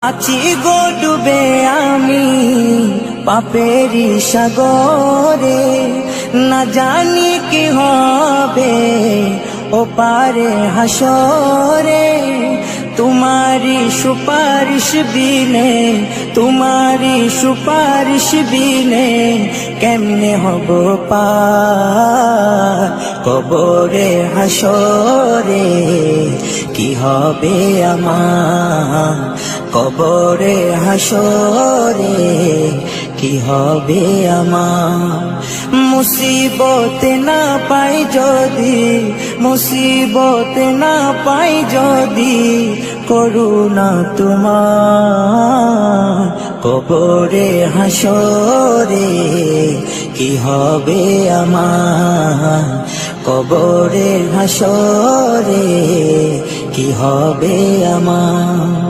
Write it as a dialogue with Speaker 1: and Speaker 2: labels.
Speaker 1: আছি গো ডুবে আমি পাপেরি সাগরে, না জানি কি হবে ও পারে হাসরে। তোমারি সুপারিশ বিনে, তোমারি সুপারিশ বিনে কেমনে হব পার কবরে হাসরে। কি হবে আমার কবরে হাসরে, কি হবে আমার। মুসিবতে না পাই যদি, মুসিবতে না পাই যদি করুণা তোমার কবরে হাসরে। কি হবে আমার কবরে হাসরে, কি হবে আমার।